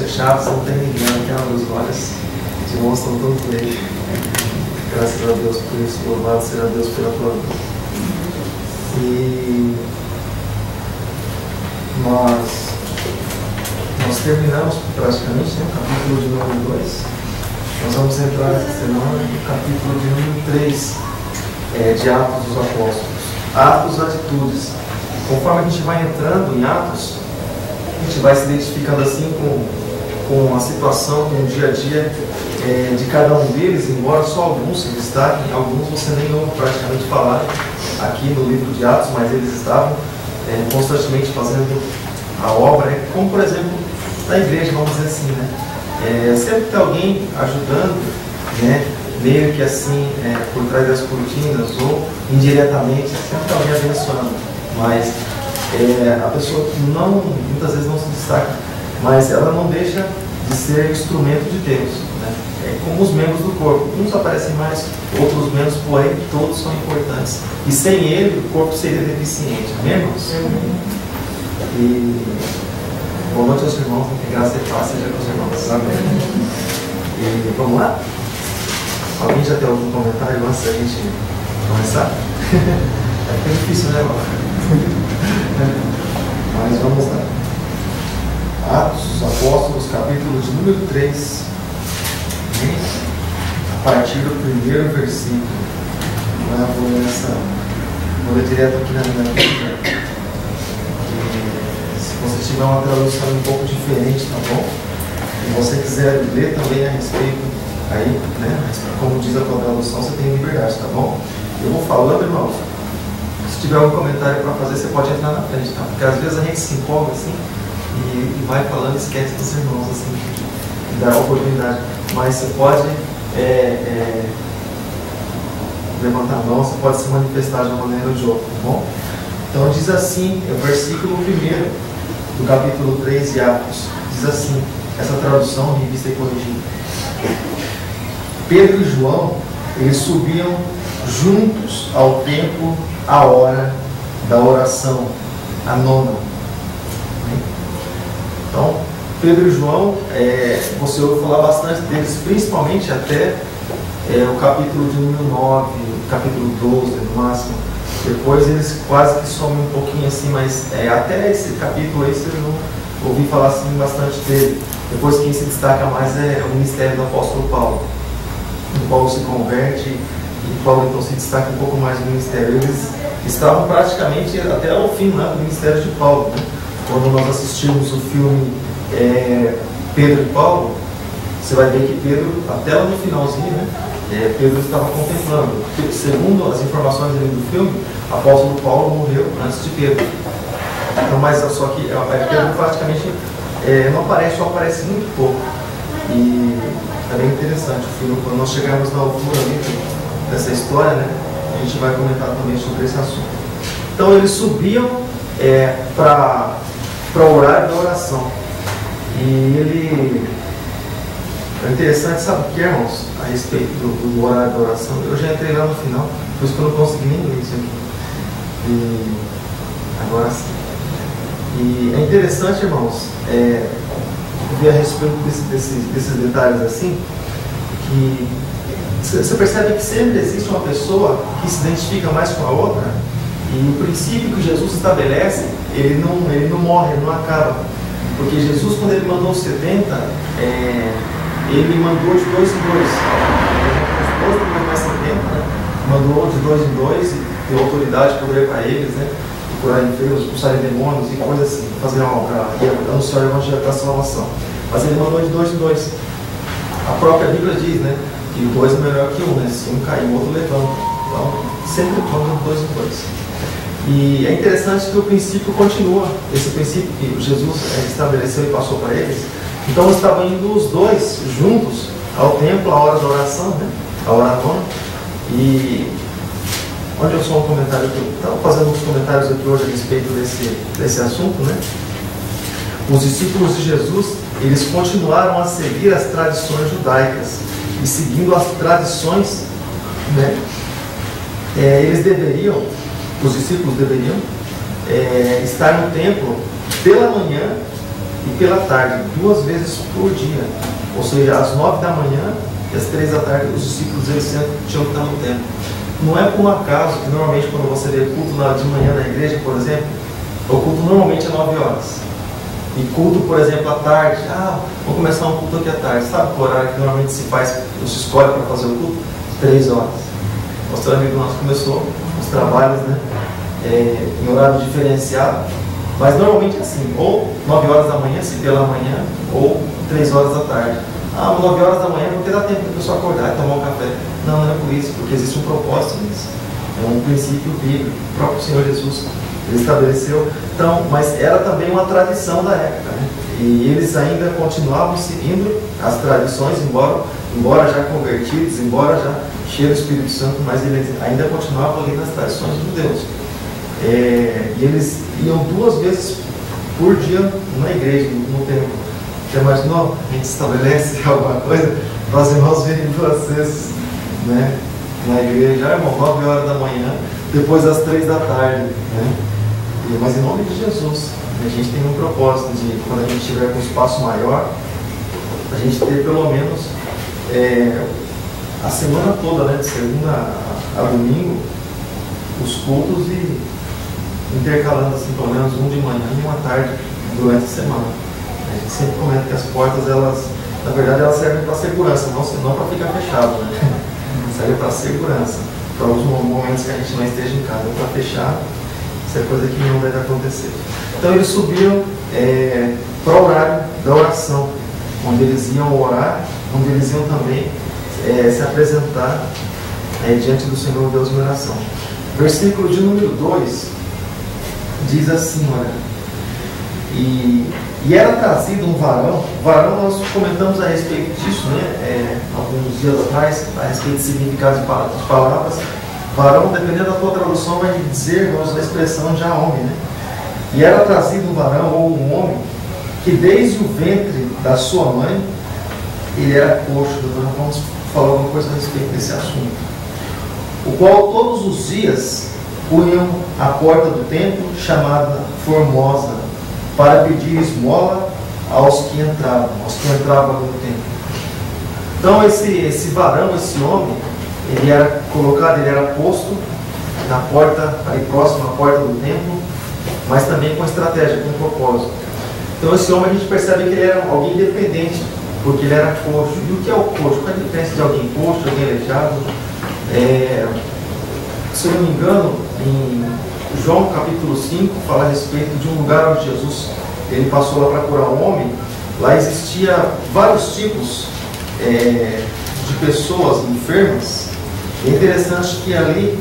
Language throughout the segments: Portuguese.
fechados, não tem ninguém, não tem uma luz, olha, os irmãos estão todos nele. Graças a Deus por isso, louvado seja Deus pela tua vida. E nós terminamos praticamente o capítulo de número 2. Nós vamos entrar essa semana no capítulo de número 3 de Atos dos Apóstolos. Atos, atitudes. Conforme a gente vai entrando em Atos, a gente vai se identificando assim com a situação, com o dia a dia de cada um deles, embora só alguns se destaquem, alguns você nem ouve praticamente falar aqui no livro de Atos, mas eles estavam constantemente fazendo a obra, como por exemplo na igreja, vamos dizer assim, né? Sempre tem alguém ajudando, né? Meio que assim, por trás das cortinas ou indiretamente, sempre tem alguém abençoando, mas a pessoa muitas vezes não se destaca, mas ela não deixa de ser instrumento de Deus, né? Como os membros do corpo, uns aparecem mais, outros menos, porém todos são importantes, e sem ele o corpo seria deficiente, amém, irmãos? E boa noite aos irmãos, que graça e paz seja com os irmãos, amém. E vamos lá? Alguém já tem algum comentário antes da gente começar? É difícil, né, irmão? Mas vamos lá. Atos dos Apóstolos, capítulo de número 3, a partir do primeiro versículo. Vou ler direto aqui na minha Bíblia. Se você tiver uma tradução um pouco diferente, tá bom? E você quiser ler também a respeito, aí, né? Como diz a tua tradução, você tem liberdade, tá bom? Eu vou falando, irmão. Se tiver algum comentário para fazer, você pode entrar na frente, tá? Porque às vezes a gente se empolga assim e vai falando e esquece dos irmãos, assim, e dá a oportunidade. Mas você pode levantar a mão, você pode se manifestar de uma maneira ou de outra, tá bom? Então diz assim, é o versículo 1 do capítulo 3 de Atos. Diz assim, essa tradução, revista e corrigida. Pedro e João, eles subiam juntos ao templo à hora da oração, a nona. Então, Pedro e João, você ouve falar bastante deles, principalmente até o capítulo de número 9, capítulo 12 no máximo. Depois eles quase que somem um pouquinho assim, mas até esse capítulo aí você não ouvi falar assim bastante dele. Depois quem se destaca mais é o ministério do apóstolo Paulo. O Paulo se converte e Paulo então se destaca um pouco mais no ministério. Eles estavam praticamente até o fim, né, do ministério de Paulo, né? Quando nós assistimos o filme Pedro e Paulo, você vai ver que Pedro, até lá no finalzinho, né, Pedro estava contemplando. Segundo as informações do filme, o apóstolo Paulo morreu antes de Pedro. Então, mas só que Pedro praticamente não aparece, só aparece muito pouco. E é bem interessante o filme. Quando nós chegarmos na altura ali dessa história, né, a gente vai comentar também sobre esse assunto. Então eles subiam para o horário da oração. E é interessante, sabe o que, irmãos, a respeito do horário da oração? Eu já entrei lá no final, por isso que eu não consegui nem ler isso aqui. E agora sim. E é interessante, irmãos, ver a respeito desses detalhes assim, que você percebe que sempre existe uma pessoa que se identifica mais com a outra, e o princípio que Jesus estabelece, ele não morre, ele não acaba. Porque Jesus, quando ele mandou os 70, ele mandou de 2 em 2. Os 2 primeiros mais 70, né? Mandou de 2 em 2 e deu autoridade e poder para eles, né? E curarem enfermos, expulsarem demônios e coisas assim, fazer uma obra e anunciar o evangelho da salvação. Mas ele mandou de 2 em 2. A própria Bíblia diz, né, que 2 é melhor que 1, né? Se um cair, o outro levanta. Então, sempre manda de 2 em 2. E é interessante que o princípio continua, esse princípio que Jesus estabeleceu e passou para eles. Então estavam indo os dois juntos ao templo, à hora da oração, né? A hora nona. E onde eu sou um comentário aqui, estava fazendo uns comentários aqui hoje a respeito desse assunto, né? Os discípulos de Jesus, eles continuaram a seguir as tradições judaicas e seguindo as tradições, né? Os discípulos deveriam estar no templo pela manhã e pela tarde, 2 vezes por dia. Ou seja, às 9 da manhã e às 3 da tarde, os discípulos eles sempre tinham que estar no templo. Não é por um acaso que normalmente quando você vê culto de manhã na igreja, por exemplo, o culto normalmente é 9 horas. E culto, por exemplo, à tarde, vamos começar um culto aqui à tarde. Sabe o horário que normalmente se faz, ou se escolhe para fazer o culto? 3 horas. Nosso amigo nosso começou os trabalhos, né, em horário diferenciado, mas normalmente é assim, ou 9 horas da manhã, se pela manhã, ou 3 horas da tarde. 9 horas da manhã, porque dá tempo da pessoa acordar e tomar um café. Não, não é por isso, porque existe um propósito nisso. É um princípio bíblico, o próprio Senhor Jesus ele estabeleceu. Então, mas era também uma tradição da época, né? E eles ainda continuavam seguindo as tradições, embora já convertidos, embora já cheios do Espírito Santo, mas eles ainda continuavam ali nas tradições dos judeus. E eles iam 2 vezes por dia na igreja, no templo. Você imaginou? A gente estabelece alguma coisa para os irmãos virem 2 vezes, né, na igreja, irmão, 9 horas da manhã, depois às 3 da tarde, né? Mas em nome de Jesus, a gente tem um propósito de, quando a gente estiver com um espaço maior, a gente ter pelo menos a semana toda, né, de segunda a domingo, os cultos e intercalando assim, pelo menos um de manhã e uma tarde durante a semana. A gente sempre comenta que as portas, elas, na verdade, elas servem para segurança, não para ficar fechado, né? Serve para segurança, para os momentos que a gente não esteja em casa, para fechar. Isso é coisa que não deve acontecer. Então eles subiram para o horário da oração, onde eles iam orar, onde eles iam também se apresentar diante do Senhor Deus em oração. Versículo de número 2 diz assim, olha, e era trazido um varão. Nós comentamos a respeito disso, né, alguns dias atrás, a respeito do significado de palavras. Varão, dependendo da tua tradução, vai dizer, irmãos, a expressão já homem, né? E era trazido um varão ou um homem que desde o ventre da sua mãe ele era coxo. Nós vamos falar alguma coisa a respeito desse assunto. O qual todos os dias punham à porta do templo, chamada Formosa, para pedir esmola aos que entravam no templo. Então esse varão, esse homem, ele era colocado, ele era posto na porta, ali próximo à porta do templo, mas também com estratégia, com propósito. Então esse homem, a gente percebe que ele era alguém independente, porque ele era coxo. E o que é o coxo? Qual é a diferença de alguém coxo, de alguém aleijado? Se eu não me engano, em João capítulo 5, fala a respeito de um lugar onde Jesus ele passou lá para curar um homem. Lá existia vários tipos de pessoas enfermas. É interessante que ali,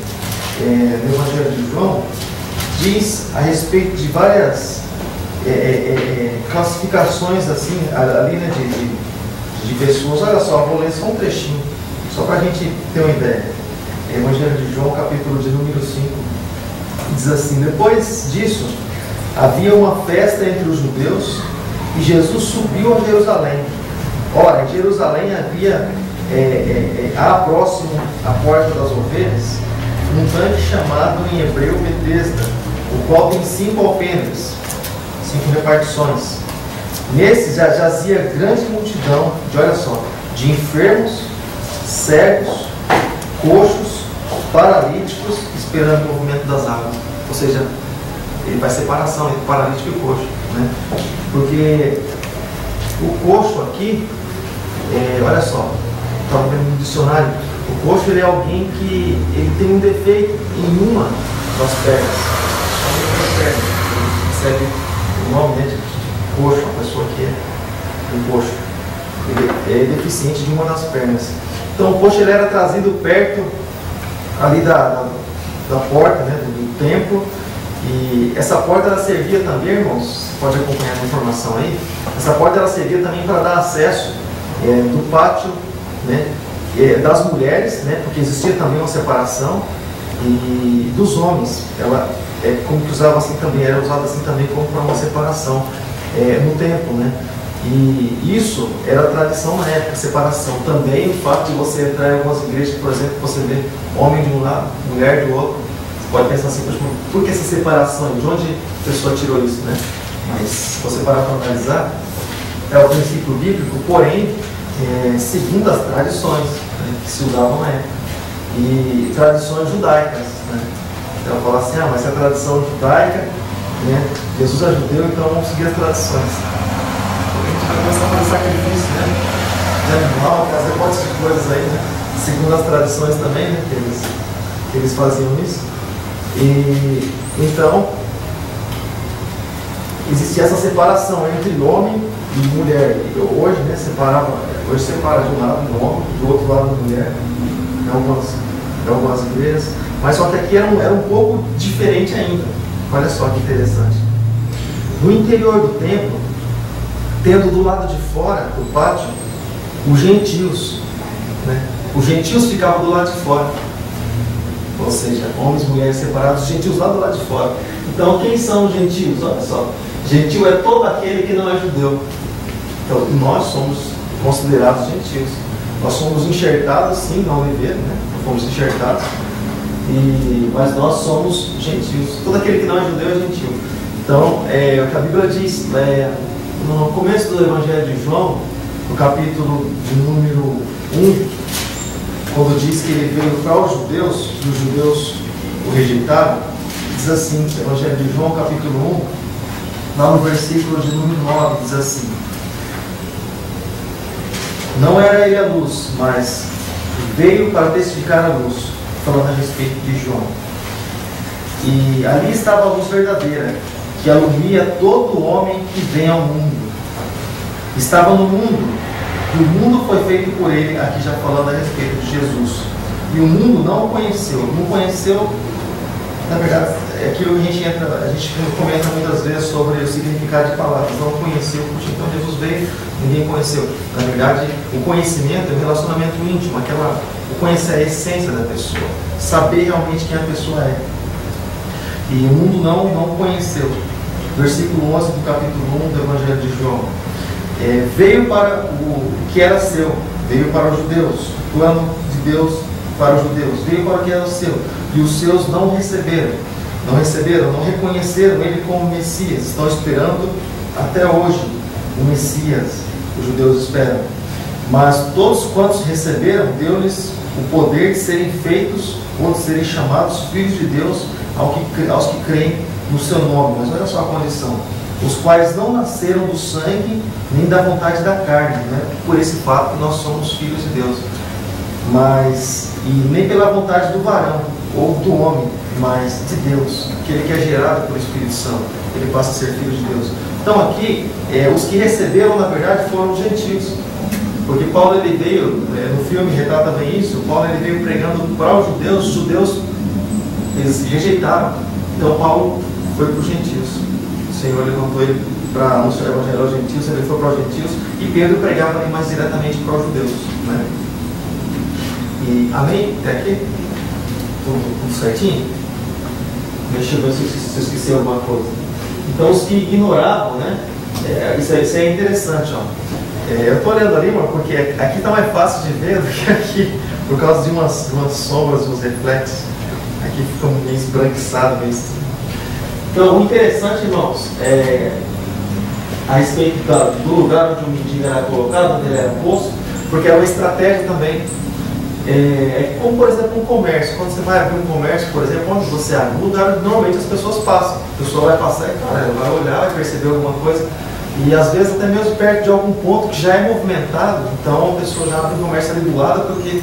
no Evangelho de João, diz a respeito de várias classificações assim, ali, né, de pessoas. Olha só, vou ler só um trechinho, só para a gente ter uma ideia. Evangelho de João, capítulo de número 5, diz assim: depois disso, havia uma festa entre os judeus e Jesus subiu a Jerusalém. Ora, em Jerusalém havia próximo à porta das ovelhas, um tanque chamado em hebreu Betesda, o qual tem 5 alpendres, 5 repartições. Nesses já jazia grande multidão de enfermos, cegos, coxos, paralíticos, esperando o movimento das águas. Ou seja, ele faz separação entre paralítico e coxo, né? Porque o coxo aqui, olha só, estava vendo no dicionário, o coxo ele é alguém que ele tem um defeito em uma das pernas. Ele recebe o nome, né, de coxo, uma pessoa que é um coxo. Ele é deficiente de uma das pernas. Então o coxo ele era trazido perto ali da porta, né, do templo. E essa porta ela servia também, irmãos, você pode acompanhar a informação aí, essa porta ela servia também para dar acesso do pátio, né, das mulheres, né, porque existia também uma separação, e dos homens. Ela como que usava assim também, era usada assim também como para uma separação no templo, né. E isso era tradição na época, separação. Também o fato de você entrar em algumas igrejas, por exemplo, você vê homem de um lado, mulher do outro. Pode pensar assim, por que essa separação? De onde a pessoa tirou isso, né? mas se você parar para analisar, é o princípio bíblico, porém, segundo as tradições, né, que se usavam na época, e tradições judaicas, né? Então fala assim, mas se é a tradição judaica, né, Jesus é judeu, então vamos seguir as tradições. A gente vai começar a fazer sacrifício, né, de animal, fazer um monte de coisas aí, né, segundo as tradições também, né, que eles faziam isso. E então existia essa separação entre homem e mulher. E hoje, né, hoje separa de um lado o homem, do outro lado a mulher, em algumas igrejas, mas só que aqui era um pouco diferente ainda. Olha só que interessante. No interior do templo, tendo do lado de fora do pátio os gentios, né? Os gentios ficavam do lado de fora, ou seja, homens e mulheres separados, os gentios lá do lado de fora. Então, quem são os gentios? Olha só, gentio é todo aquele que não é judeu. Então, nós somos considerados gentios. Nós somos enxertados, sim, na Oliveira, né? Nós fomos enxertados, mas nós somos gentios. Todo aquele que não é judeu é gentio. Então, o que a Bíblia diz, no começo do Evangelho de João, no capítulo de número 1, quando diz que ele veio para os judeus, e os judeus o rejeitaram, diz assim, Evangelho de João, capítulo 1, lá no versículo de número 9, diz assim: não era ele a luz, mas veio para testificar a luz, falando a respeito de João. E ali estava a luz verdadeira, que alumia todo homem que vem ao mundo. Estava no mundo, e o mundo foi feito por ele, aqui já falando a respeito de Jesus. E o mundo não o conheceu. Não conheceu, na verdade, é aquilo que a gente comenta muitas vezes sobre o significado de palavras. Não conheceu, porque então Jesus veio, ninguém conheceu. Na verdade, o conhecimento é um relacionamento íntimo, o conhecer a essência da pessoa, saber realmente quem a pessoa é. E o mundo não o conheceu. Versículo 11 do capítulo 1 do Evangelho de João. Veio para o que era seu, veio para os judeus, o plano de Deus para os judeus, veio para o que era seu, e os seus não receberam, não reconheceram ele como Messias. Estão esperando até hoje o Messias, os judeus esperam. Mas todos quantos receberam, deu-lhes o poder de serem feitos ou de serem chamados filhos de Deus aos que creem no seu nome. Mas olha só a condição: os quais não nasceram do sangue, nem da vontade da carne, né? Por esse fato que nós somos filhos de Deus, e nem pela vontade do varão ou do homem, mas de Deus, aquele que é gerado pelo Espírito Santo, ele passa a ser filho de Deus. Então aqui, os que receberam, na verdade, foram os gentios, porque Paulo ele veio, no filme retrata bem isso. Paulo ele veio pregando para os judeus eles rejeitaram, então Paulo foi para os gentios. O Senhor levantou ele para anunciar o evangelho aos gentios, ele foi para os gentios, e Pedro pregava ali mais diretamente para os judeus, né? E amém? Até aqui? Tudo certinho? Deixa eu ver se eu esqueci alguma coisa. Então os que ignoravam, né? Isso é interessante, ó. Eu estou olhando ali, mano, porque aqui está mais fácil de ver do que aqui, por causa de umas sombras, uns reflexos. Aqui fica meio esbranquiçado, meio estranho. Então, o interessante, irmãos, a respeito do lugar onde o mendigo era colocado, onde ele era posto, porque é uma estratégia também. Como, por exemplo, um comércio. Quando você vai abrir um comércio, por exemplo, onde você abre um lugar, normalmente as pessoas passam. A pessoa vai passar e, ela vai olhar, vai perceber alguma coisa. E às vezes até mesmo perto de algum ponto que já é movimentado, então a pessoa já abre um comércio ali do lado, porque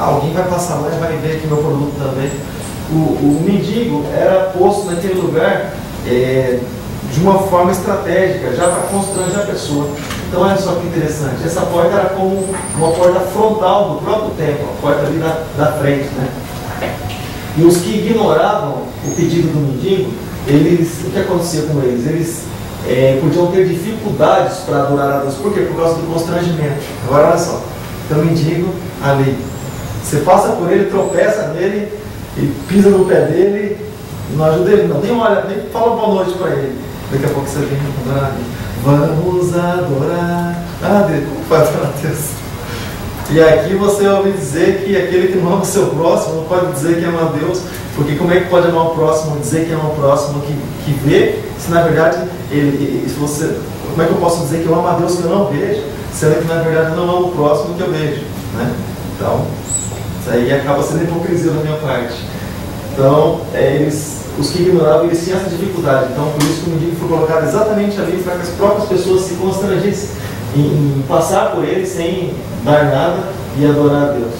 alguém vai passar lá e vai ver aqui meu produto também. O mendigo era posto naquele lugar de uma forma estratégica, já para constranger a pessoa. Então olha só que interessante, essa porta era como uma porta frontal do próprio templo, a porta ali da frente, né? E os que ignoravam o pedido do mendigo, o que acontecia com eles? Eles podiam ter dificuldades para adorar a Deus. Por quê? Por causa do constrangimento. Agora olha só, então o mendigo ali, você passa por ele, tropeça nele, ele pisa no pé dele, não ajuda ele não, nem olha, nem fala boa noite para ele. Daqui a pouco você vem adorar a Deus. Vamos adorar a Deus. Como faz adorar a Deus? E aqui você ouve dizer que aquele que não ama o seu próximo não pode dizer que ama a Deus. Porque como é que pode amar o próximo, dizer que ama o próximo que vê, se na verdade, como é que eu posso dizer que eu amo a Deus que eu não vejo, sendo que na verdade eu não amo o próximo que eu vejo, né? Então, isso aí acaba sendo hipocrisia da minha parte. Então, os que ignoravam, eles tinham essa dificuldade. Então, por isso que o mendigo foi colocado exatamente ali para que as próprias pessoas se constrangessem em passar por ele sem dar nada e adorar a Deus.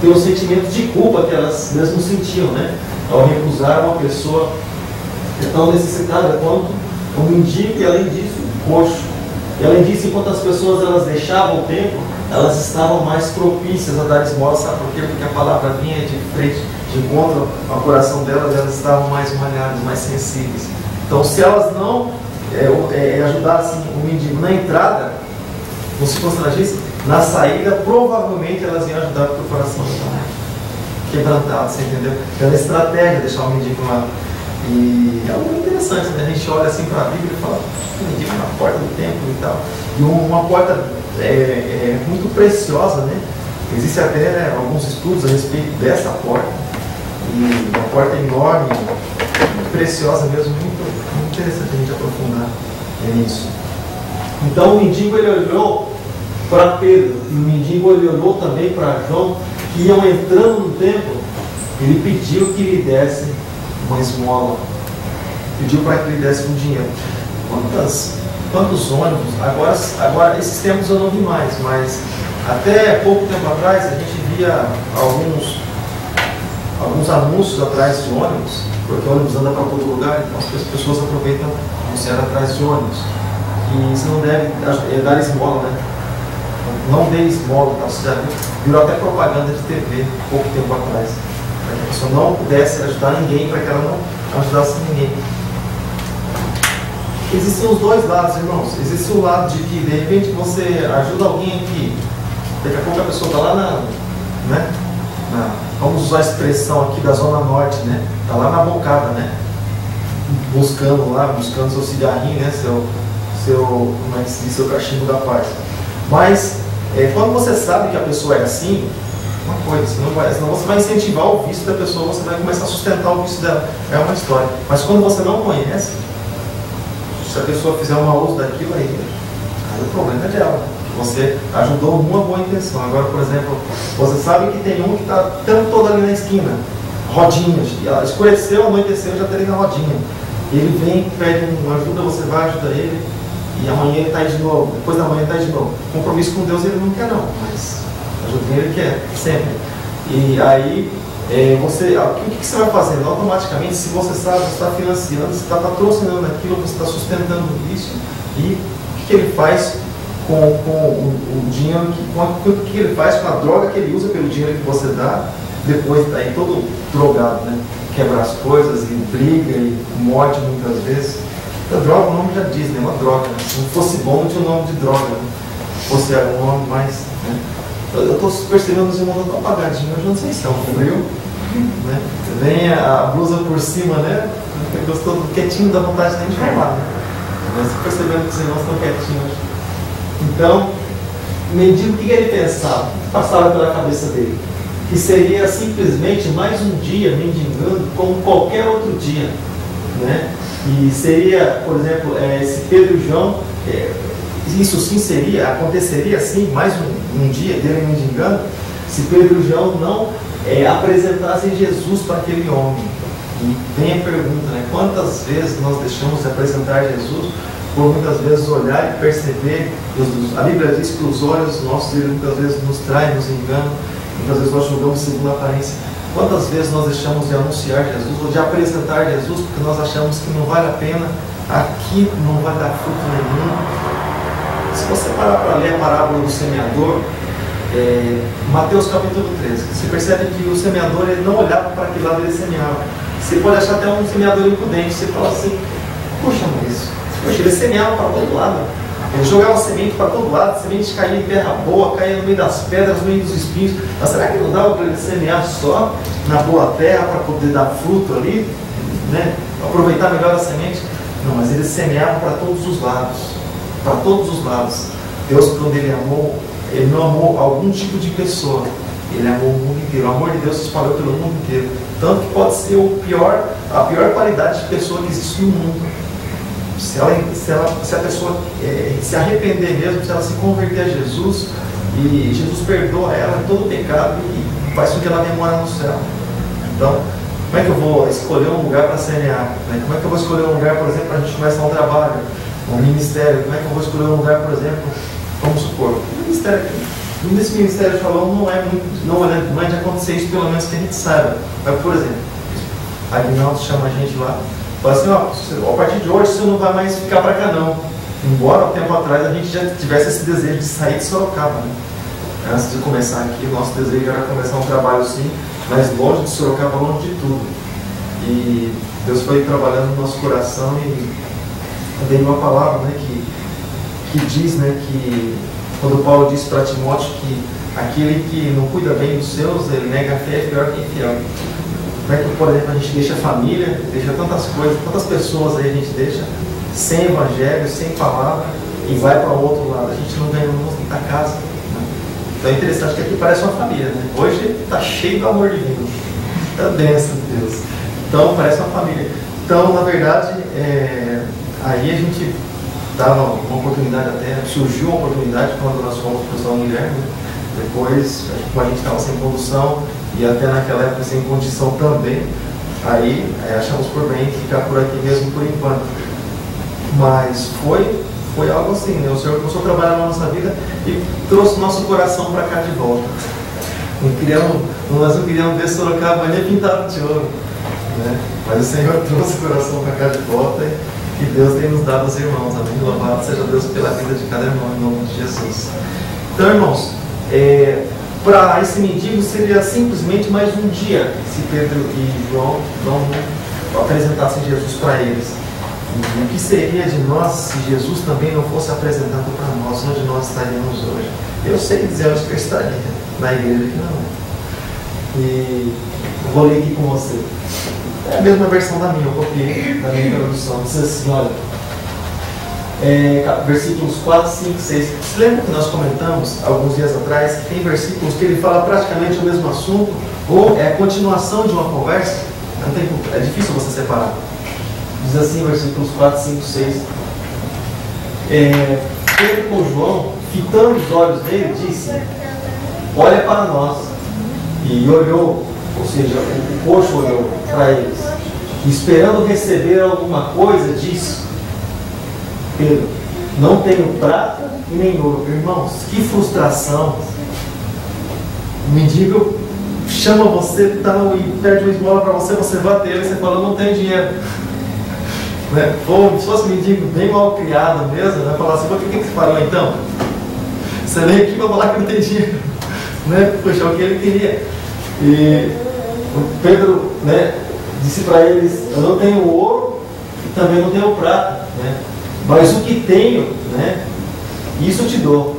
Tem um sentimento de culpa que elas mesmo sentiam, né? Ao recusar uma pessoa tão necessitada quanto o mendigo, e além disso, coxo. E além disso, enquanto as pessoas elas deixavam o templo, elas estavam mais propícias a dar esmola. Sabe por quê? Porque a palavra vinha de frente, de encontro ao coração delas, elas estavam mais malhadas, mais sensíveis. Então, se elas não ajudassem o mendigo na entrada, não se constrangessem, na saída, provavelmente elas iam ajudar porque o coração estava quebrantado, você entendeu? Pela estratégia de deixar o mendigo lá. E é algo interessante, né? A gente olha assim para a Bíblia e fala, o mendigo na porta do templo e tal. E uma porta muito preciosa, né? Existe até, né, alguns estudos a respeito dessa porta. E uma porta enorme, muito preciosa mesmo, muito interessante a gente aprofundar nisso. Então o mendigo ele olhou para Pedro, e o mendigo ele olhou também para João, que iam entrando no templo. Ele pediu que lhe desse uma esmola, pediu para que lhe desse um dinheiro. Quantos ônibus, agora esses tempos eu não vi mais, mas até pouco tempo atrás a gente via alguns anúncios atrás de ônibus, porque o ônibus anda para todo lugar, então as pessoas aproveitam anunciar atrás de ônibus. E você não deve dar esmola, né? Não dê esmola, tá? Você já virou até propaganda de TV pouco tempo atrás, para que a pessoa não pudesse ajudar ninguém, para que ela não ajudasse ninguém. Existem os dois lados, irmãos. Existe o lado de que de repente você ajuda alguém aqui, daqui a pouco a pessoa está lá vamos usar a expressão aqui da Zona Norte, né? Está lá na bocada, né? Buscando seu cigarrinho, né? Seu cachimbo da paz. Mas quando você sabe que a pessoa é assim, uma coisa, senão você vai incentivar o vício da pessoa, você vai começar a sustentar o vício dela. É uma história. Mas quando você não conhece, se a pessoa fizer um mau uso daquilo aí o problema é dela. Você ajudou uma boa intenção. Agora, por exemplo, você sabe que tem um que está o tempo todo ali na esquina, rodinhas, escureceu, anoiteceu, já está ali na rodinha. Ele vem, pede uma ajuda, você vai ajudar ele, e amanhã ele está aí de novo, depois da manhã ele está aí de novo. Compromisso com Deus ele não quer não, mas ajuda ele quer, sempre. E aí, o que você vai fazendo? Automaticamente, se você sabe, você está financiando, você está patrocinando aquilo, você está sustentando isso, e o que ele faz com o dinheiro, o que ele faz com a droga que ele usa pelo dinheiro que você dá, depois está aí todo drogado, né? Quebra as coisas e briga e morte muitas vezes. A droga, o nome já diz, né? Uma droga. Se não fosse bom, não tinha o nome de droga, né? Fosse um nome mais, né? Eu estou percebendo os irmãos tão apagadinhos, eu não sei se é um frio, né? Vem a blusa por cima, né? Gostou do quietinho, dá vontade nem de falar, né? Mas estou percebendo que os irmãos estão quietinhos. Então, o mendigo, o que ele pensava? O que passava pela cabeça dele? Que seria simplesmente mais um dia mendigando como qualquer outro dia, né? E seria, por exemplo, se Pedro e João, isso sim aconteceria assim, mais um dia dele mendigando, se Pedro e João não apresentassem Jesus para aquele homem. E vem a pergunta, né? Quantas vezes nós deixamos de apresentar Jesus por muitas vezes olhar e perceber? A Bíblia diz que os olhos nossos muitas vezes nos traem, nos enganam, muitas vezes nós julgamos segundo a aparência. Quantas vezes nós deixamos de anunciar Jesus ou de apresentar Jesus porque nós achamos que não vale a pena, aqui não vai dar fruto nenhum? Se você parar para ler a parábola do semeador, Mateus capítulo 13, você percebe que o semeador ele não olhava para que lado ele semeava. Você pode achar até um semeador imprudente, você fala assim, puxa, mas ele semeava para todo lado. Ele jogava semente para todo lado, a semente caía em terra boa, caía no meio das pedras, no meio dos espinhos. Mas será que não dava para ele semear só na boa terra para poder dar fruto ali, né? Aproveitar melhor a semente? Não, mas ele semeava para todos os lados. Para todos os lados. Deus, quando ele não amou algum tipo de pessoa, Ele amou o mundo inteiro. O amor de Deus se espalhou pelo mundo inteiro. Tanto que pode ser a pior qualidade de pessoa que existe no mundo. Se a pessoa se arrepender mesmo, se ela se converter a Jesus, e Jesus perdoa ela de todo o pecado e faz com que ela venha morar no céu. Então, como é que eu vou escolher um lugar para semear? Como é que eu vou escolher um lugar, por exemplo, para a gente começar um trabalho, um ministério? Como é que eu vou escolher um lugar, por exemplo, vamos supor, um ministério? Nesse ministério de Shalom não é de acontecer isso, pelo menos que a gente saiba. Mas, por exemplo, a Aguinaldo chama a gente lá, fala assim, ó, a partir de hoje você não vai mais ficar para cá não. Embora, um tempo atrás, a gente já tivesse esse desejo de sair de Sorocaba, né? Antes de começar aqui, o nosso desejo era começar um trabalho sim, mas longe de Sorocaba, longe de tudo. E Deus foi trabalhando no nosso coração e veio uma palavra, né, que diz, né, que quando Paulo disse para Timóteo que aquele que não cuida bem dos seus, ele nega a fé, é pior que infiel. Como é que, por exemplo, a gente deixa a família, deixa tantas coisas, tantas pessoas aí a gente deixa sem evangelho, sem palavra, e vai para o outro lado. A gente não ganha luz nem da casa. Né? Então é interessante que aqui parece uma família, né? Hoje está cheio do amor divino, da bênção de Deus. Então parece uma família. Então, na verdade, aí a gente dava uma oportunidade até, surgiu uma oportunidade quando nós fomos para São Guilherme, né? Depois, a gente estava sem condução e até naquela época sem condição também, aí achamos por bem ficar por aqui mesmo por enquanto. Mas foi algo assim, né? O Senhor começou a trabalhar na nossa vida e trouxe nosso coração para cá de volta. Nós não queríamos ver Sorocaba nem pintado de ouro, né? Mas o Senhor trouxe o coração para cá de volta e que Deus tem nos dado os irmãos. Amém? Louvado seja Deus pela vida de cada irmão, em nome de Jesus. Então, irmãos, para esse mendigo seria simplesmente mais um dia se Pedro e João não apresentassem Jesus para eles. E o que seria de nós se Jesus também não fosse apresentado para nós, onde nós estaríamos hoje? Eu sei dizer onde eu estaria, na igreja que não. E vou ler aqui com você. É a mesma versão da minha, eu copiei da minha tradução. Diz assim, olha, versículos 4, 5, 6. Você lembra que nós comentamos alguns dias atrás que tem versículos que ele fala praticamente o mesmo assunto, ou é a continuação de uma conversa? É difícil você separar. Diz assim, versículos 4, 5, 6. Pedro com João, fitando os olhos dele, disse: olha para nós. E olhou, ou seja, o coxo olhou para eles, e esperando receber alguma coisa, disse: Pedro, não tenho prata e nem ouro. Irmãos, que frustração. O mendigo chama você e pede uma esmola para você, você bater ele e você fala: não tenho dinheiro. Né? Ou se fosse um mendigo bem mal criado mesmo, vai falar assim: por que você falou então? Você veio aqui para falar que não tem dinheiro. Né? Poxa, o que ele queria. E o Pedro, né, disse para eles: eu não tenho ouro e também não tenho prata, né? Mas o que tenho, né, isso te dou.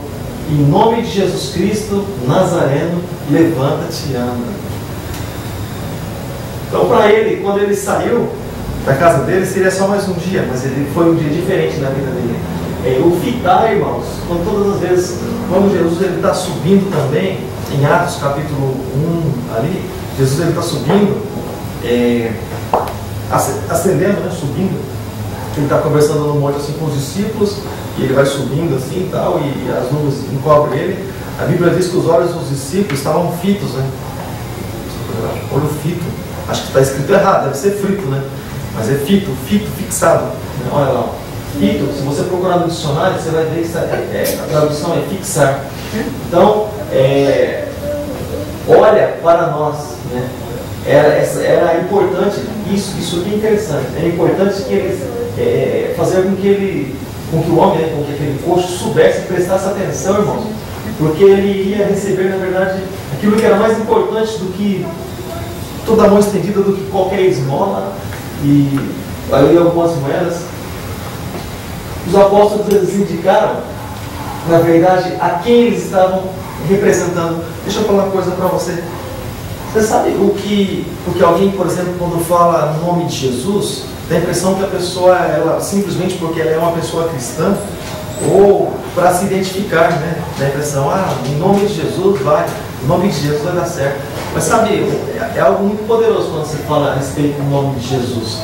Em nome de Jesus Cristo Nazareno, levanta-te e anda. Então, para ele, quando ele saiu da casa dele, seria só mais um dia, mas ele foi um dia diferente na vida dele. O fitar, irmãos, com todas as vezes, quando Jesus está subindo também, em Atos capítulo 1, ali, Jesus está subindo, ascendendo, né, subindo. Ele está conversando no monte assim com os discípulos, e ele vai subindo assim e tal, e as nuvens encobrem ele. A Bíblia diz que os olhos dos discípulos estavam fitos, né? Olho fito. Acho que está escrito errado, deve ser frito, né? Mas é fito, fixado. Né? Olha lá, fito. Se você procurar no dicionário, você vai ver que a tradução é fixar. Então, olha para nós, né? Era importante, isso aqui é interessante. É importante que eles fazer com que o homem, né, com que aquele coxo soubesse e prestasse atenção, irmãos, porque ele ia receber, na verdade, aquilo que era mais importante do que toda a mão estendida, do que qualquer esmola e ali algumas moedas. Os apóstolos, eles indicaram, na verdade, a quem eles estavam representando. Deixa eu falar uma coisa para você. Você sabe porque alguém, por exemplo, quando fala no nome de Jesus, dá a impressão que a pessoa, ela, simplesmente porque ela é uma pessoa cristã, ou para se identificar, né? Dá a impressão, em nome de Jesus vai. O nome de Jesus vai dar certo. Mas sabe, é algo muito poderoso quando você fala a respeito do nome de Jesus.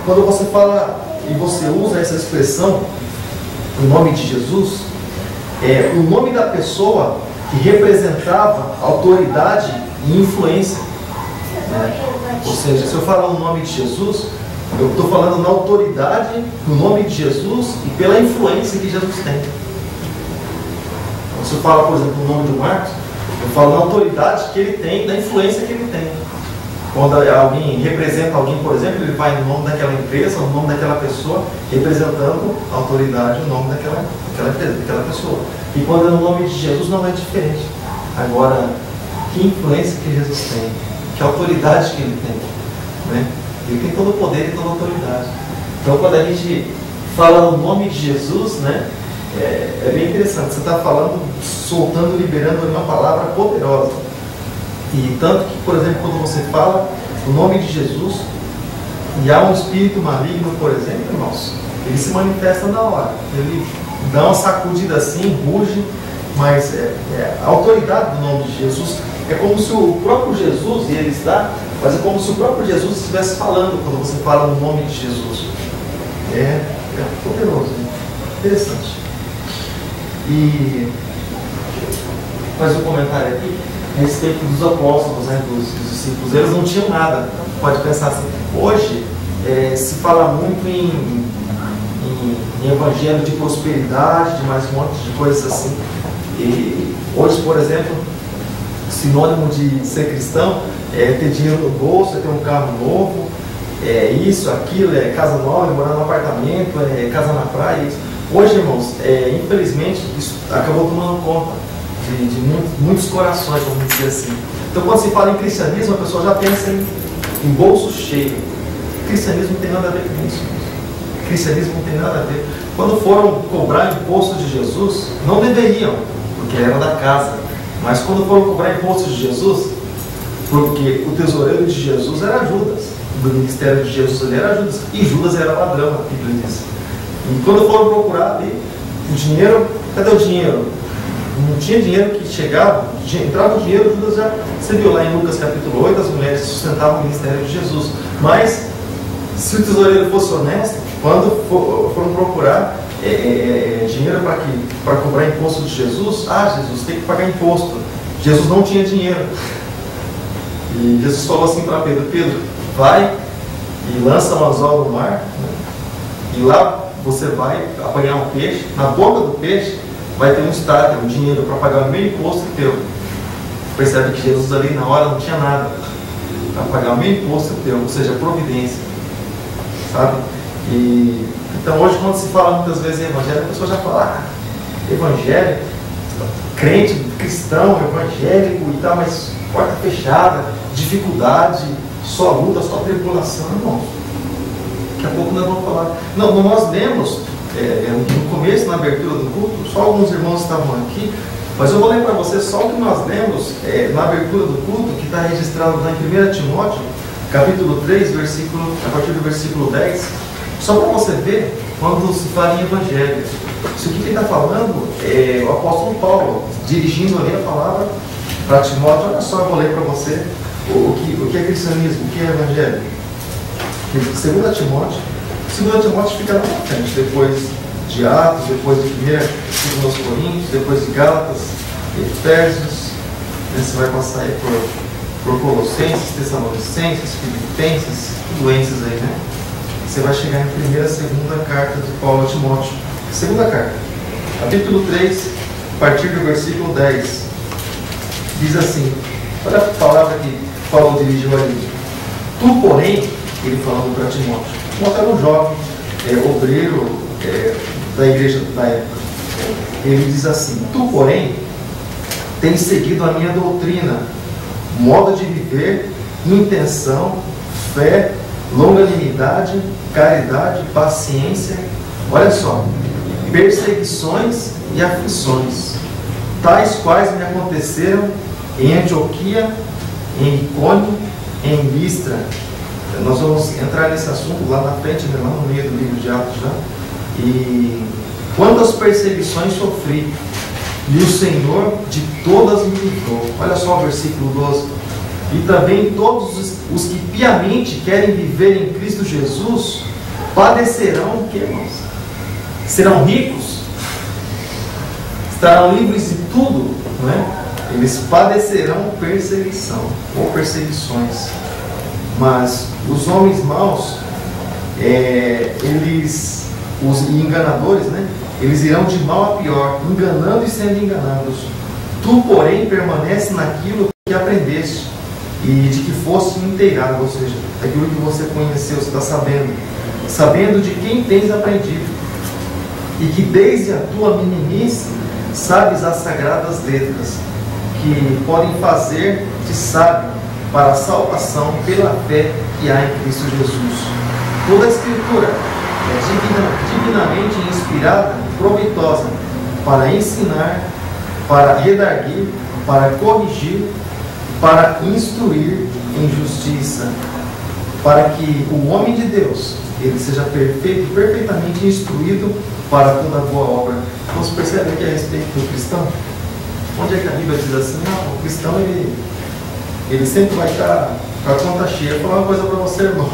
Quando você fala e você usa essa expressão, o nome de Jesus, o nome da pessoa que representava autoridade e influência. Ou seja, se eu falar o nome de Jesus, eu estou falando na autoridade, no nome de Jesus e pela influência que Jesus tem. Se eu falar, por exemplo, o nome de Marcos, eu falo na autoridade que ele tem, da influência que ele tem. Quando alguém representa alguém, por exemplo, ele vai no nome daquela empresa, no nome daquela pessoa, representando a autoridade, o nome daquela pessoa. E quando é no nome de Jesus, não é diferente. Agora, que influência que Jesus tem, que autoridade que ele tem, né? Ele tem todo o poder e toda a autoridade. Então, quando a gente fala no nome de Jesus, né, é bem interessante. Você está falando, soltando, liberando uma palavra poderosa. E tanto que, por exemplo, quando você fala o nome de Jesus e há um espírito maligno, por exemplo, irmãos, ele se manifesta na hora. Ele dá uma sacudida assim, ruge, mas a autoridade do nome de Jesus é como se o próprio Jesus, e ele está, mas é como se o próprio Jesus estivesse falando quando você fala no nome de Jesus. É poderoso, né? Interessante. E mais um comentário aqui a respeito dos apóstolos, né, dos discípulos. Eles não tinham nada. Pode pensar assim, hoje se fala muito em evangelho de prosperidade, de mais um monte de coisas assim. E hoje, por exemplo, sinônimo de ser cristão é ter dinheiro no bolso, é ter um carro novo, é isso, aquilo, é casa nova, é morar num apartamento, é casa na praia. Isso. Hoje, irmãos, infelizmente, isso acabou tomando conta de muitos corações, vamos dizer assim. Então, quando se fala em cristianismo, a pessoa já pensa em bolso cheio. Cristianismo não tem nada a ver com isso. Cristianismo não tem nada a ver. Quando foram cobrar imposto de Jesus, não deveriam, porque era da casa. Mas quando foram cobrar imposto de Jesus, porque o tesoureiro de Jesus era Judas, do ministério de Jesus ele era Judas, e Judas era ladrão, a Bíblia diz. E quando foram procurar ali o dinheiro, cadê o dinheiro? Não tinha dinheiro que chegava, entrava o dinheiro, Judas já, você viu lá em Lucas capítulo 8, as mulheres sustentavam o ministério de Jesus. Mas, se o tesoureiro fosse honesto, quando foram procurar dinheiro para cobrar imposto de Jesus, Jesus tem que pagar imposto. Jesus não tinha dinheiro. E Jesus falou assim para Pedro, Pedro, vai e lança um anzol no mar, né? E lá você vai apanhar um peixe, na boca do peixe vai ter um estádio, um dinheiro para pagar o meio imposto teu. Percebe que Jesus ali na hora não tinha nada para pagar o meio imposto teu, ou seja, providência, sabe? E então hoje quando se fala muitas vezes em evangelho, a pessoa já fala, evangelho, crente, cristão, evangélico e tal, mas porta fechada, dificuldade, só luta, só tribulação, irmão. Daqui a pouco nós vamos falar. Não, nós lemos no começo, na abertura do culto, só alguns irmãos estavam aqui, mas eu vou ler para vocês só o que nós lemos na abertura do culto, que está registrado lá em 1 Timóteo, capítulo 3, a partir do versículo 10, só para você ver quando se fala em evangelho. Isso aqui que ele está falando é o apóstolo Paulo, dirigindo ali a palavra para Timóteo. Olha só, eu vou ler para você o que é cristianismo, o que é evangelho. 2 Timóteo fica lá na frente, depois de Atos, depois de 1 Coríntios, depois de Gálatas, Efésios, você vai passar aí por Colossenses, Tessalonicenses, Filipenses, tudo esses aí, né? Você vai chegar em primeira e segunda carta de Paulo a Timóteo. Segunda carta, capítulo 3, a partir do versículo 10, diz assim, olha a palavra que Paulo dirigiu ali. Tu, porém, ele falando para Timóteo, Timóteo era um jovem, obreiro da igreja da época. Ele diz assim, tu, porém, tens seguido a minha doutrina, modo de viver, intenção, fé, longanimidade, caridade, paciência, olha só, perseguições e aflições, tais quais me aconteceram em Antioquia, em Icônio, em Listra. Nós vamos entrar nesse assunto lá na frente, né, lá no meio do livro de Atos já. E quantas perseguições sofri, e o Senhor de todas me livrou. Olha só o versículo 12. E também todos os que piamente querem viver em Cristo Jesus padecerão o que, irmãos? Serão ricos? Estarão livres de tudo, não é? Eles padecerão perseguição ou perseguições. Mas os homens maus, os enganadores, né? Eles irão de mal a pior, enganando e sendo enganados. Tu, porém, permanece naquilo que aprendeste e de que foste inteirado, ou seja, aquilo que você conheceu, você está sabendo de quem tens aprendido, e que desde a tua meninice sabes as sagradas letras, que podem fazer-te sábio para a salvação pela fé que há em Cristo Jesus. Toda a Escritura é divinamente inspirada e proveitosa para ensinar, para redarguir, para corrigir, para instruir em justiça, para que o homem de Deus ele seja perfeito, perfeitamente instruído para toda boa obra. Então você percebe aqui a respeito do cristão? Onde é que a Bíblia diz assim? Não, o cristão ele sempre vai estar com a conta cheia. Vou falar uma coisa para você, irmão.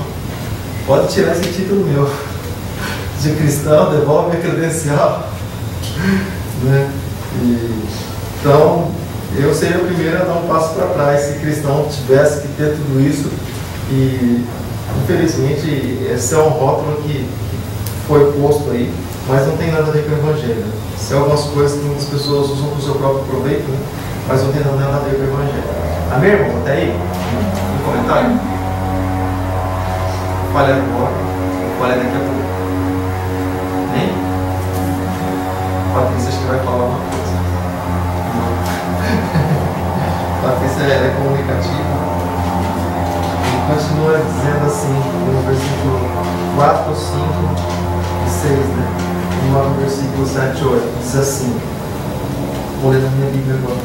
Pode tirar esse título meu de cristão, devolve a credencial, né? Então eu seria o primeiro a dar um passo para trás se cristão tivesse que ter tudo isso. E infelizmente esse é um rótulo que foi posto aí, mas não tem nada a ver com o Evangelho. São algumas coisas que muitas pessoas usam para o seu próprio proveito, né? Mas não tem nada a ver com o Evangelho. Amém, irmão? Até aí? Um comentário? Falei agora, falei daqui a pouco. Hein? Patrícia, acho que vai falar uma coisa. Patrícia é comunicativa. E continua dizendo assim, no versículo 4, 5 e 6, né? E lá no versículo 7 e 8, diz assim. Vou ler na minha Bíblia agora.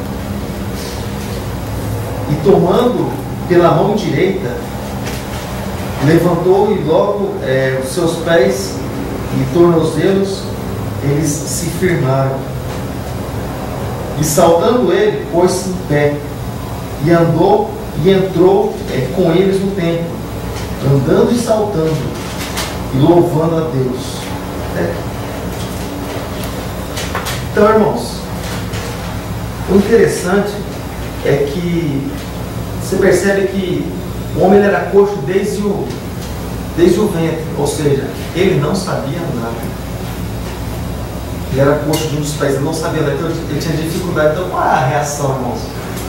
E tomando pela mão direita, levantou e logo os seus pés e tornozelos, eles se firmaram. E saltando ele, pôs-se em pé, e andou e entrou com eles no templo, andando e saltando, e louvando a Deus. Então, irmãos, o interessante é que você percebe que o homem ele era coxo desde o ventre, ou seja, ele não sabia nada. Ele era coxo de um dos pés, ele não sabia nada, então ele tinha dificuldade. Então, qual é a reação, irmãos?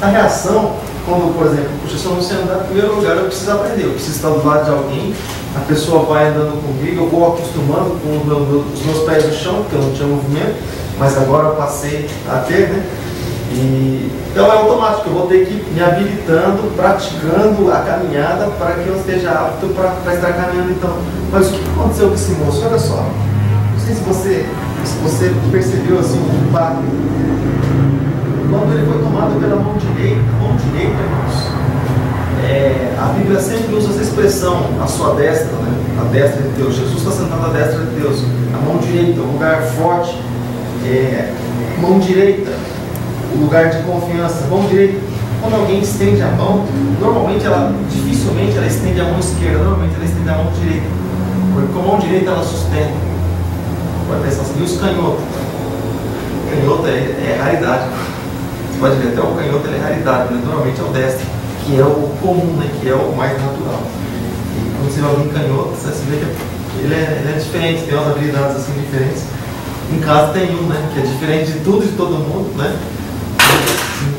A reação, quando, por exemplo, puxa, se eu não sei andar, em primeiro lugar, eu preciso aprender, eu preciso estar do lado de alguém, a pessoa vai andando comigo, eu vou acostumando com os meus pés no chão, porque eu não tinha movimento, mas agora eu passei a ter, né? Então é automático, eu vou ter que ir me habilitando, praticando a caminhada para que eu esteja apto para estar caminhando. Então, mas o que aconteceu com esse moço? Olha só, não sei se você percebeu assim um impacto. Quando ele foi tomado pela mão direita, irmãos, a Bíblia sempre usa essa expressão, a sua destra, né? A destra de Deus. Jesus está sentado à destra de Deus. A mão direita, um lugar forte. Mão direita, o lugar de confiança. Mão direita, quando alguém estende a mão, normalmente dificilmente ela estende a mão esquerda, normalmente ela estende a mão direita, porque com a mão direita ela sustenta. Pode pensar assim, e os canhotos? O canhoto é raridade. Você pode ver, até o canhoto é raridade, né? Normalmente é o destro, que é o comum, né? Que é o mais natural. E quando você vê alguém canhoto, você vê que ele é diferente, tem umas habilidades assim diferentes. Em casa tem um, né? Que é diferente de tudo e de todo mundo, né?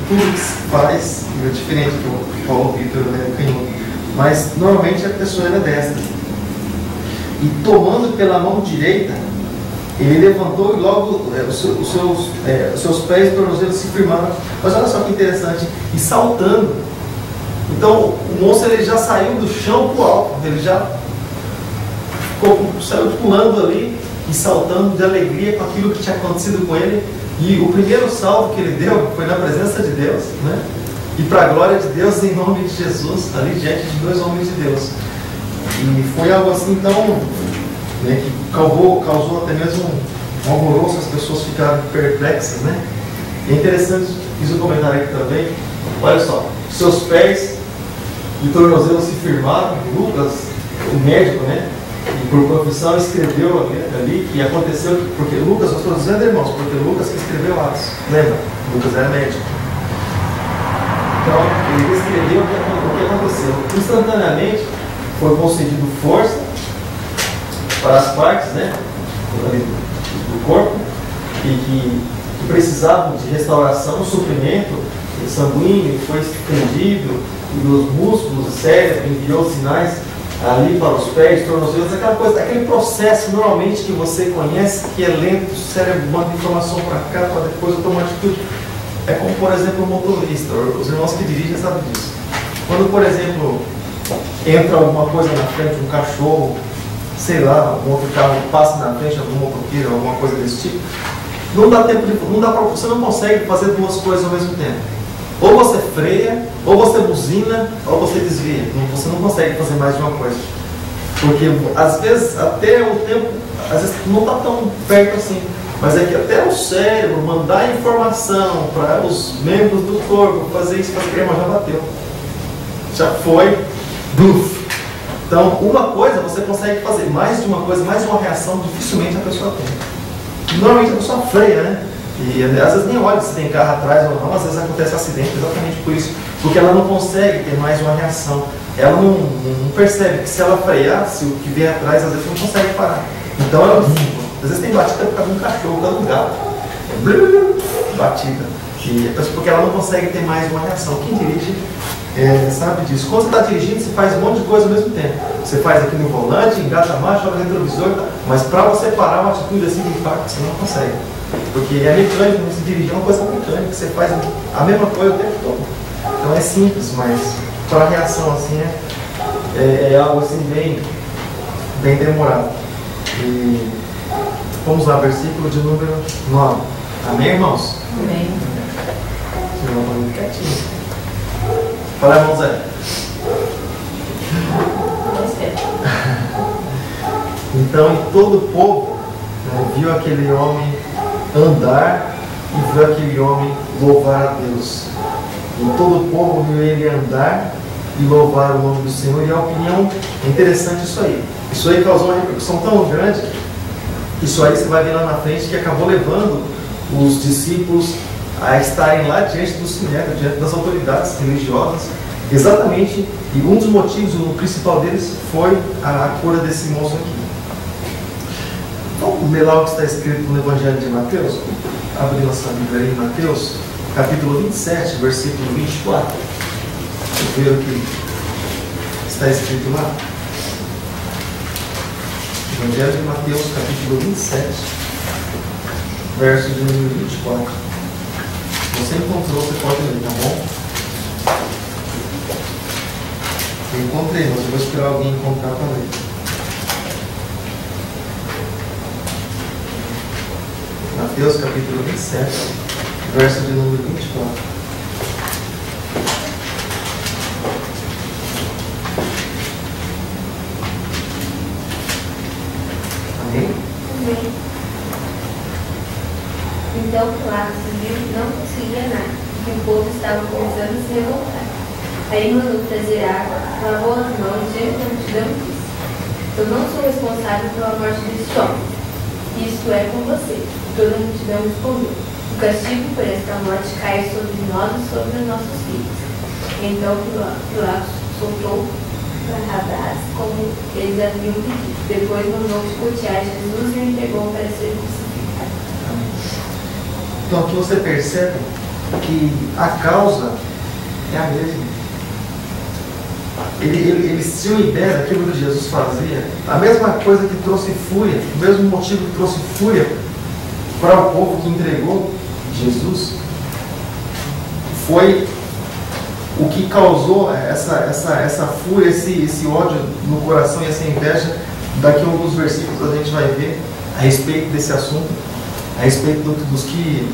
Tudo que se faz é diferente, que o Paulo Vitor é canhoto. Mas normalmente a pessoa é destra. E tomando pela mão direita, ele levantou e logo os seus pés e tornozelos se firmaram. Mas olha só que interessante, e saltando. Então o moço ele já saiu do chão para o alto, ele já saiu pulando ali e saltando de alegria com aquilo que tinha acontecido com ele. E o primeiro salto que ele deu foi na presença de Deus, né? E para a glória de Deus, em nome de Jesus, ali diante de dois homens de Deus. E foi algo assim tão, né, que causou até mesmo um alvoroço, as pessoas ficaram perplexas, né? É interessante, fiz um comentário aqui também. Olha só, seus pés e tornozelos se firmaram. Lucas, o médico, né? E por profissão escreveu ali que aconteceu, porque Lucas, eu estou dizendo, irmãos, porque Lucas que escreveu Atos. Lembra? Lucas era médico. Então, ele escreveu o que aconteceu. Instantaneamente foi concedido força para as partes, né, do corpo que precisavam de restauração, suprimento sanguíneo, foi estendido, e os músculos, o cérebro enviou sinais ali para os pés, tornozelos, aquela coisa, aquele processo normalmente que você conhece, que é lento, o cérebro manda informação para cá, para depois eu tomo atitude. É como, por exemplo, o motorista, os irmãos que dirigem sabem disso. Quando, por exemplo, entra alguma coisa na frente, um cachorro, sei lá, um outro carro passa na frente, algum motoqueiro, alguma coisa desse tipo, não dá tempo você não consegue fazer duas coisas ao mesmo tempo. Ou você freia, ou você buzina, ou você desvia. Você não consegue fazer mais de uma coisa. Porque, às vezes, até o tempo, às vezes não está tão perto assim. Mas é que até o cérebro mandar informação para os membros do corpo fazer isso, fazer aquilo, já bateu. Já foi. Buf. Então, uma coisa você consegue fazer, mais de uma coisa, mais de uma reação, dificilmente a pessoa tem. Normalmente a pessoa freia, né? E às vezes nem olha se tem carro atrás ou não, às vezes acontece acidente exatamente por isso. Porque ela não consegue ter mais uma reação. Ela não percebe que se ela frear, se o que vem atrás, às vezes não consegue parar. Então ela, às vezes tem batida por causa de um cachorro, por causa de um gato. Batida. E porque ela não consegue ter mais uma reação. Quem dirige sabe disso. Quando você está dirigindo, você faz um monte de coisa ao mesmo tempo. Você faz aqui no volante, engata a marcha, olha o retrovisor, mas para você parar uma atitude assim de impacto, você não consegue. Porque é mecânico, você dirigir é uma coisa mecânica, você faz a mesma coisa o tempo todo. Então é simples, mas para a reação assim é algo assim bem demorado. E vamos lá, versículo de número 9. Amém, irmãos? Amém. Senão eu vou quietinho. Fala, irmão Zé. Então, e todo o povo viu aquele homem andar e viu aquele homem louvar a Deus. E todo o povo viu ele andar e louvar o nome do Senhor. E a opinião é interessante isso aí. Isso aí causou uma repercussão tão grande. Isso aí você vai ver lá na frente que acabou levando os discípulos a estarem lá diante do Sinédrio, diante das autoridades religiosas, exatamente, e um dos motivos, o principal deles, foi a cura desse moço aqui. Vamos ler lá o que está escrito no Evangelho de Mateus? Abre nossa Bíblia aí em Mateus, capítulo 27, versículo 24. Vamos ver o que está escrito lá. Evangelho de Mateus, capítulo 27, verso de número 24. Você encontrou, você pode ler, tá bom? Eu encontrei, mas eu vou esperar alguém encontrar para ler. Mateus capítulo 27, verso de número 24. Amém? Amém. Então Pilatos viu que não conseguia nada, que o povo estava começando a se revoltar. Aí mandou trazer água, lavou as mãos diante da multidão e disse: eu não sou responsável pela morte deste homem. Isto é com você. Toda a multidão respondeu: o castigo por esta morte cai sobre nós e sobre os nossos filhos. Então Pilatos soltou Barrabás, como eles haviam pedido. Depois mandou chicotear Jesus e o entregou para ser crucificado. Então aqui você percebe que a causa é a mesma. Eles tinham ideia daquilo que Jesus fazia, a mesma coisa que trouxe fúria, o mesmo motivo que trouxe fúria para o povo que entregou Jesus, foi o que causou essa fúria, esse ódio no coração e essa inveja. Daqui a alguns versículos a gente vai ver a respeito desse assunto, a respeito dos que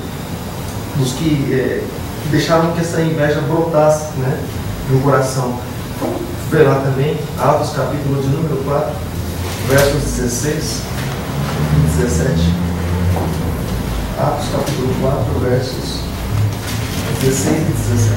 deixaram que essa inveja brotasse, né, no coração. Vamos ver lá também, Atos capítulo de número 4, versos 16 e 17. Atos capítulo 4, versos 16 e 17.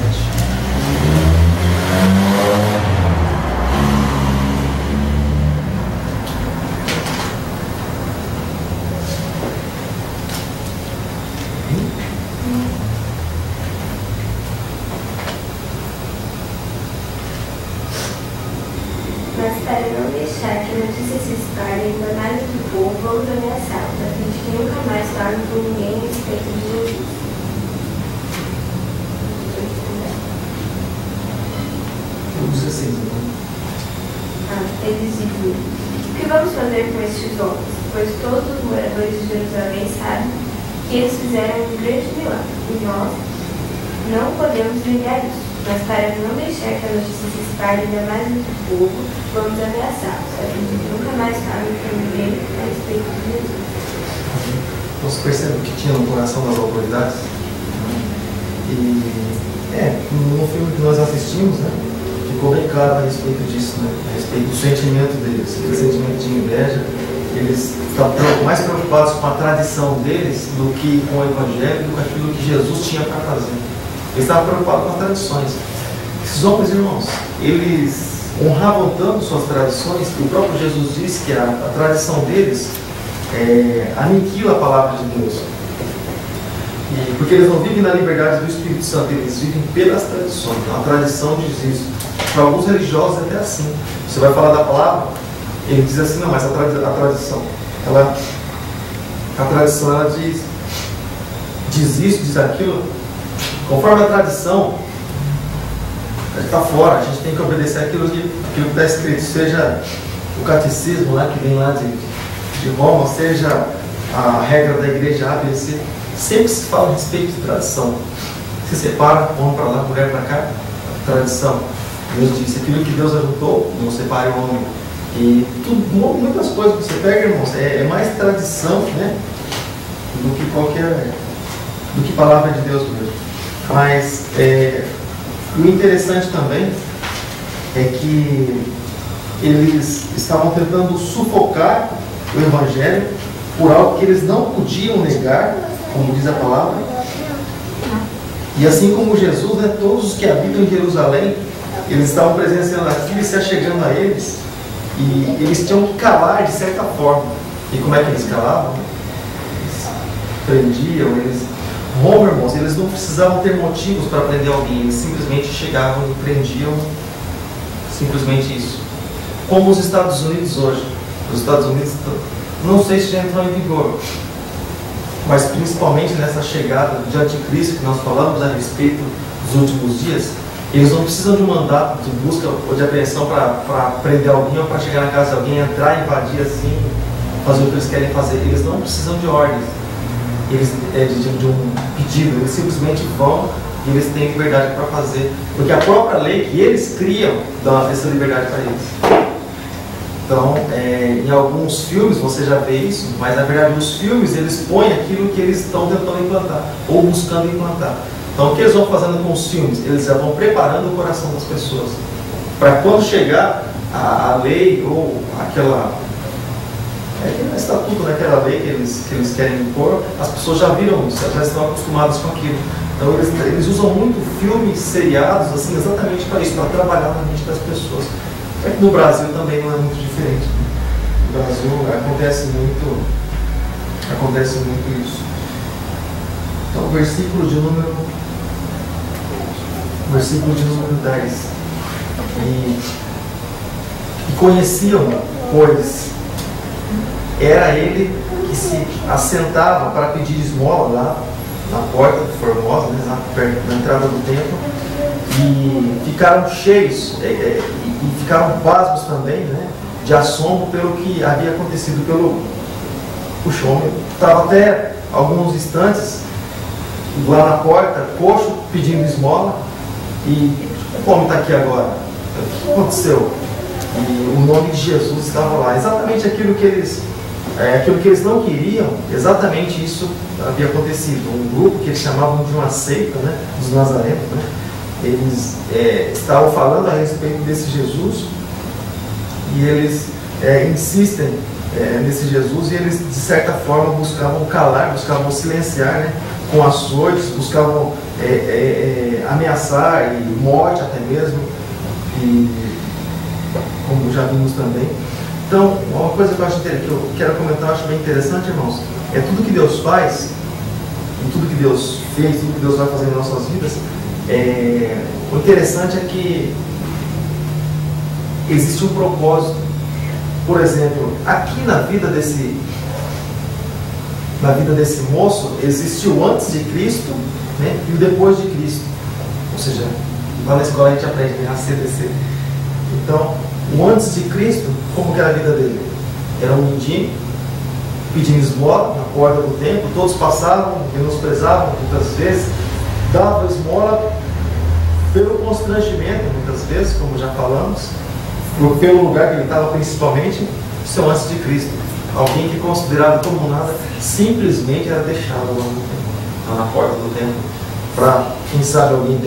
Mas para não deixar que a notícia se espalhe ainda mais entre o povo, vamos ameaçá-los, a fim de que nunca mais falem com ninguém a respeito de Jesus. O 16, né? Eles dizem: o que vamos fazer com estes homens? Pois todos os moradores de Jerusalém sabem que eles fizeram um grande milagre, e nós não podemos negar isso. Mas para não deixar que a notícia se espalhe ainda mais entre o povo, vamos ameaçá-los, a fim de que nunca mais falem com ninguém a respeito de Jesus. Você percebe o que tinha no coração das autoridades? E no filme que nós assistimos, né, ficou bem claro a respeito disso, né, a respeito do sentimento deles, aquele sentimento de inveja. Eles estavam mais preocupados com a tradição deles do que com o Evangelho, do que aquilo que Jesus tinha para fazer. Eles estavam preocupados com as tradições. Esses homens, irmãos, eles honravam tanto suas tradições que o próprio Jesus disse que a tradição deles aniquila a palavra de Deus. Porque eles não vivem na liberdade do Espírito Santo, eles vivem pelas tradições. A tradição diz isso. Para alguns religiosos é até assim. Você vai falar da palavra, ele diz assim: não, mas a tradição, ela diz isso, diz aquilo. Conforme a tradição, a gente está fora, a gente tem que obedecer aquilo que está escrito, seja o catecismo lá que vem lá de Roma, seja a regra da igreja ABC. Sempre se fala a respeito de tradição. Se separa, homem para lá, mulher para cá, tradição. Deus disse: aquilo que Deus ajuntou, não separe o homem. E muitas coisas que você pega, irmãos, é mais tradição, né, do que palavra de Deus mesmo. Mas o interessante também é que eles estavam tentando sufocar o Evangelho por algo que eles não podiam negar, como diz a palavra. E assim como Jesus, né, todos os que habitam em Jerusalém, eles estavam presenciando aquilo e se achegando a eles, e eles tinham que calar de certa forma. E como é que eles calavam? Eles prendiam, Roma, irmãos, eles não precisavam ter motivos para prender alguém, eles simplesmente chegavam e prendiam, simplesmente isso. Como os Estados Unidos hoje. Os Estados Unidos, não sei se já entrou em vigor, mas principalmente nessa chegada de anticristo que nós falamos a respeito dos últimos dias, eles não precisam de um mandato de busca ou de apreensão para prender alguém ou para chegar na casa de alguém, entrar, invadir assim, fazer o que eles querem fazer. Eles não precisam de ordens, de um pedido, eles simplesmente vão e eles têm liberdade para fazer, porque a própria lei que eles criam dá essa liberdade para eles. Então, em alguns filmes você já vê isso, mas na verdade nos filmes eles põem aquilo que eles estão tentando implantar, ou buscando implantar. Então o que eles vão fazendo com os filmes? Eles já vão preparando o coração das pessoas, para quando chegar a lei, ou aquele estatuto, daquela lei que eles querem impor, as pessoas já viram isso, já estão acostumadas com aquilo. Então eles usam muito filmes, seriados, assim, exatamente para isso, para trabalhar na mente das pessoas. É que no Brasil também não é muito diferente. No Brasil acontece muito isso. Então, versículo de número 10. E conheciam, pois era ele que se assentava para pedir esmola lá na porta de Formosa, né, perto da entrada do templo, e ficaram cheios e ficaram pasmos também, né, de assombro pelo que havia acontecido. Puxa, o homem estava até alguns instantes lá na porta, coxo, pedindo esmola, e o homem está aqui agora. O que aconteceu? E o nome de Jesus estava lá, exatamente aquilo que eles não queriam, exatamente isso havia acontecido. Um grupo que eles chamavam de uma seita, né, dos nazarenos, né, eles estavam falando a respeito desse Jesus, e eles insistem nesse Jesus, e eles de certa forma buscavam calar, buscavam silenciar, né, com açoites, buscavam ameaçar e morte até mesmo, e como já vimos também. Então, uma coisa que eu quero comentar, eu acho bem interessante, irmãos, é tudo que Deus faz, e tudo que Deus fez, tudo que Deus vai fazer em nossas vidas. O interessante é que existe um propósito. Por exemplo, aqui na vida desse moço, existe o antes de Cristo, né, e o depois de Cristo. Ou seja, lá na escola a gente aprende, né, a CDC. Então, o antes de Cristo, como que era a vida dele? Era um mendigo, pedindo esmola na porta do templo, todos passavam, menosprezavam muitas vezes, davam esmola pelo constrangimento, muitas vezes, como já falamos, pelo lugar que ele estava principalmente. Isso é o antes de Cristo. Alguém que considerava como nada, simplesmente era deixado lá no templo, lá na porta do templo, para, quem sabe, alguém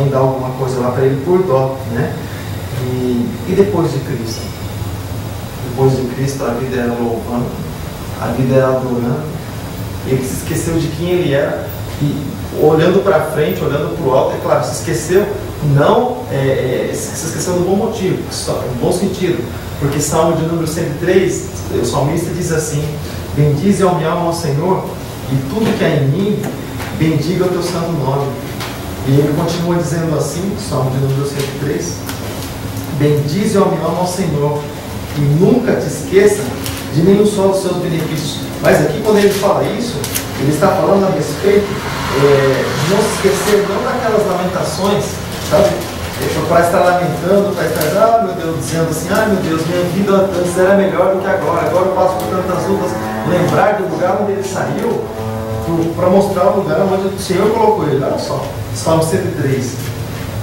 dar alguma coisa lá para ele por dó, né? E depois de Cristo? Depois de Cristo, a vida era louvando, a vida era adorando. Ele se esqueceu de quem ele era, e olhando para frente, olhando para o alto, é claro, se esqueceu, se esqueceu do bom motivo, no bom sentido, porque Salmo de número 103, o salmista diz assim: bendize a minha alma ao Senhor, e tudo que há em mim, bendiga o teu santo nome. E ele continua dizendo assim, Salmo de número 103, bendize a minha alma ao Senhor, e nunca te esqueça de nenhum só dos seus benefícios. Mas aqui, quando ele fala isso, ele está falando a respeito de não se esquecer, não daquelas lamentações, sabe? Para estar lamentando, para estar, meu Deus, dizendo assim: meu Deus, minha vida antes era melhor do que agora eu passo por tantas lutas. Lembrar do lugar onde ele saiu, para mostrar o lugar onde o Senhor colocou ele. Olha só, Salmo 103: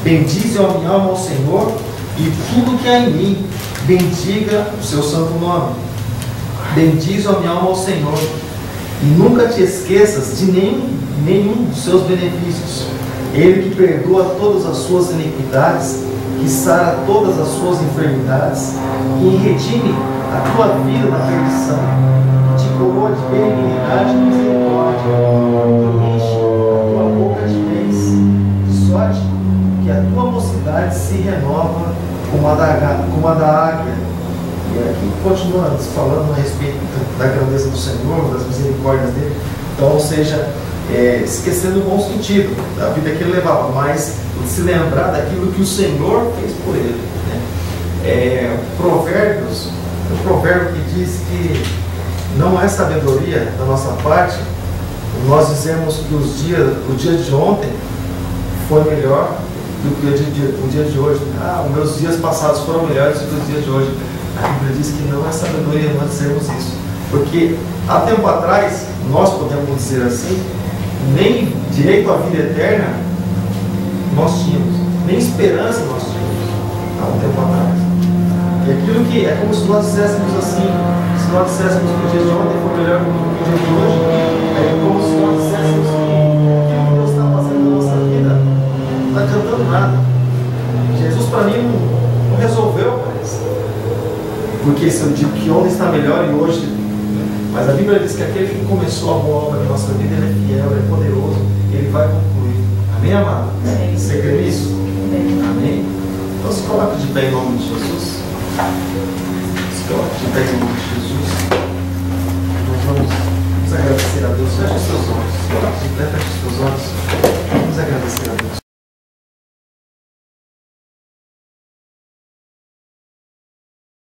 bendize a minha alma ao Senhor, e tudo que há em mim, bendiga o seu santo nome. Bendize a minha alma ao Senhor, e nunca te esqueças de nenhum dos seus benefícios. Ele que perdoa todas as suas iniquidades, que sara todas as suas enfermidades, que redime a tua vida na perdição, que te coroa de benignidade e misericórdia, que enche a tua boca de bens, de sorte que a tua mocidade se renova como a da águia. E aqui continua falando a respeito da grandeza do Senhor, das misericórdias dele. Então, ou seja, esquecendo o bom sentido da vida que ele levava, mas se lembrar daquilo que o Senhor fez por ele, né? Provérbios, o provérbio que diz que não é sabedoria da nossa parte nós dizemos que o dia de ontem foi melhor do que o dia de hoje. Os meus dias passados foram melhores do que os dias de hoje. A Bíblia diz que não é sabedoria nós dizermos isso, porque há tempo atrás nós podemos dizer assim, nem direito à vida eterna nós tínhamos, nem esperança nós tínhamos há um tempo atrás. E aquilo que é como se nós disséssemos assim, se nós disséssemos que o dia de ontem foi melhor do que o dia de hoje, é como se nós disséssemos que aquilo que Deus está fazendo na nossa vida não está adiantando nada. Jesus para mim não resolveu, parece, porque se eu digo que ontem está melhor e hoje. Mas a Bíblia diz que aquele que começou a boa obra na nossa vida, ele é fiel, ele é poderoso, ele vai concluir. Amém, amado? Você crê nisso? Amém? Então se coloque de pé em nome de Jesus. Se coloque de pé em nome de Jesus. Nós vamos agradecer a Deus. Feche os seus olhos. Se coloque de pé, feche os seus olhos. Vamos agradecer a Deus.